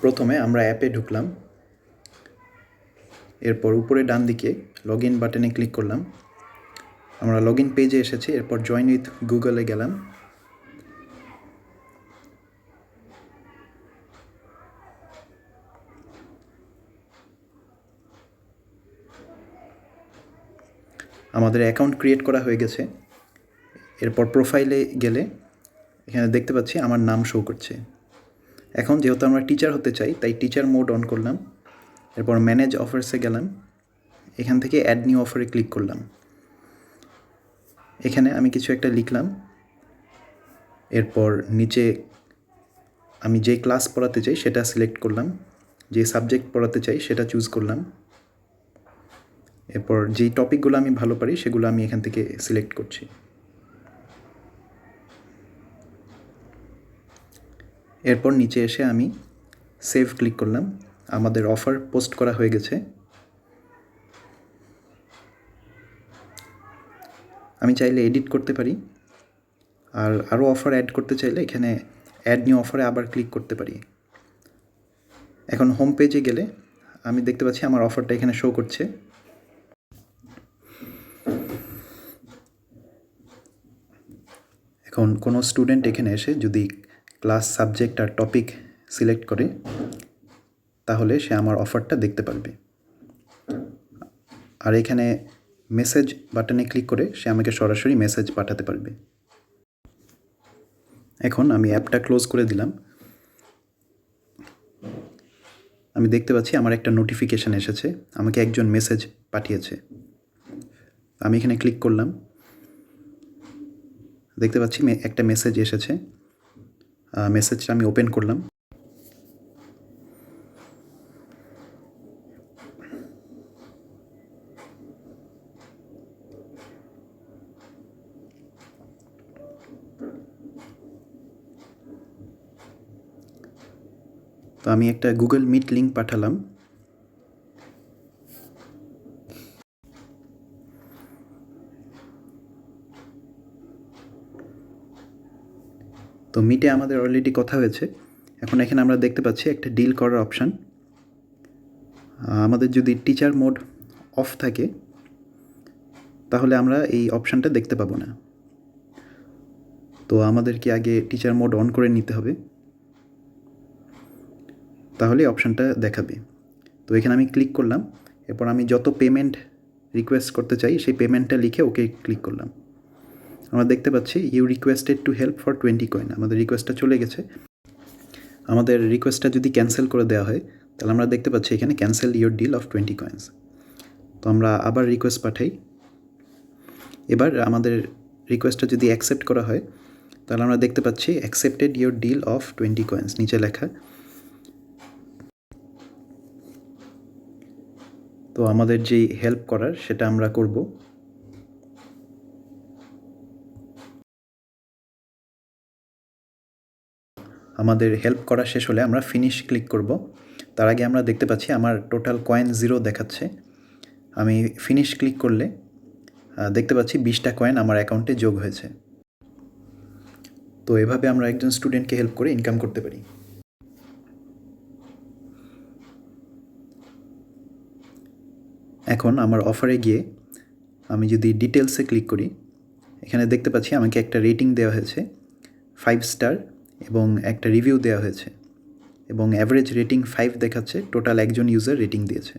প্রথমে আমরা অ্যাপে ঢুকলাম, এরপর উপরে ডান দিকে লগ ইন বাটনে ক্লিক করলাম। আমরা লগ ইন পেজে এসেছি, এরপর জয়েন উইথ গুগলে গেলাম। আমাদের অ্যাকাউন্ট ক্রিয়েট করা হয়ে গেছে। এরপর প্রোফাইলে গেলে এখানে দেখতে পাচ্ছি আমার নাম শো করছে। এখন যেহেতু আমরা টিচার হতে চাই, তাই টিচার মোড অন করলাম। এরপর ম্যানেজ অফার্সে গেলাম, এখান থেকে অ্যাড নিউ অফারে ক্লিক করলাম। এখানে আমি কিছু একটা লিখলাম। এরপর নিচে আমি যে ক্লাস পড়াতে চাই সেটা সিলেক্ট করলাম, যে সাবজেক্ট পড়াতে চাই সেটা চুজ করলাম। এরপর যেই টপিকগুলো আমি ভালো পারি সেগুলো আমি এখান থেকে সিলেক্ট করছি। এরপর নিচে এসে আমি সেভ ক্লিক করলাম। আমাদের অফার পোস্ট করা হয়ে গেছে। আমি চাইলে এডিট করতে পারি, আর আরও অফার অ্যাড করতে চাইলে এখানে অ্যাড নিউ অফারে আবার ক্লিক করতে পারি। এখন হোম পেজে গেলে আমি দেখতে পাচ্ছি আমার অফারটা এখানে শো করছে। এখন কোনো স্টুডেন্ট এখানে এসে যদি ক্লাস, সাবজেক্ট আর টপিক সিলেক্ট করে তাহলে সে আমার অফারটা দেখতে পারবে। আর এখানে মেসেজ বাটনে ক্লিক করে সে আমাকে সরাসরি মেসেজ পাঠাতে পারবে। এখন আমি অ্যাপটা ক্লোজ করে দিলাম। আমি দেখতে পাচ্ছি আমার একটা নোটিফিকেশান এসেছে, আমাকে একজন মেসেজ পাঠিয়েছে। আমি এখানে ক্লিক করলাম, দেখতে পাচ্ছি একটা মেসেজ এসেছে। মেসেজটা আমি ওপেন করলাম। তো আমি একটা গুগল মিট লিঙ্ক পাঠালাম। তো মিটে আমাদের অলরেডি কথা হয়েছে। এখন এখানে আমরা দেখতে পাচ্ছি একটা ডিল করার অপশান। আমাদের যদি টিচার মোড অফ থাকে তাহলে আমরা এই অপশানটা দেখতে পাবো না। তো আমাদেরকে আগে টিচার মোড অন করে নিতে হবে, তাহলে অপশানটা দেখাবে। তো এখানে আমি ক্লিক করলাম। এরপর আমি যত পেমেন্ট রিকোয়েস্ট করতে চাই সেই পেমেন্টটা লিখে ওকে ক্লিক করলাম। আমরা দেখতে পাচ্ছি you requested to help for 20 coin, আমাদের রিকোয়েস্টটা চলে গেছে। আমাদের রিকোয়েস্টটা যদি ক্যান্সেল করে দেওয়া হয় তাহলে আমরা দেখতে পাচ্ছি এখানে cancel your deal of 20 coins. তো আমরা আবার রিকোয়েস্ট পাঠাই। এবার আমাদের রিকোয়েস্টটা যদি অ্যাকসেপ্ট করা হয় তাহলে আমরা দেখতে পাচ্ছি accepted your deal of 20 coins নিচে লেখা। তো আমাদের যেই হেল্প করার সেটা আমরা করব। আমাদের হেল্প করা শেষ হলে আমরা ফিনিশ ক্লিক করব। তার আগে আমরা দেখতে পাচ্ছি আমার টোটাল কয়েন 0 দেখাচ্ছে। আমি ফিনিশ ক্লিক করলে দেখতে পাচ্ছি 20টা কয়েন আমার অ্যাকাউন্টে যোগ হয়েছে। তো এভাবে আমরা একজন স্টুডেন্টকে হেল্প করে ইনকাম করতে পারি। এখন আমার অফারে গিয়ে আমি যদি ডিটেলসে ক্লিক করি, এখানে দেখতে পাচ্ছি আমাকে একটা রেটিং দেওয়া হয়েছে 5 স্টার এবং একটা রিভিউ দেওয়া হয়েছে এবং অ্যাভারেজ রেটিং 5 দেখাচ্ছে। টোটাল একজন ইউজার রেটিং দিয়েছে।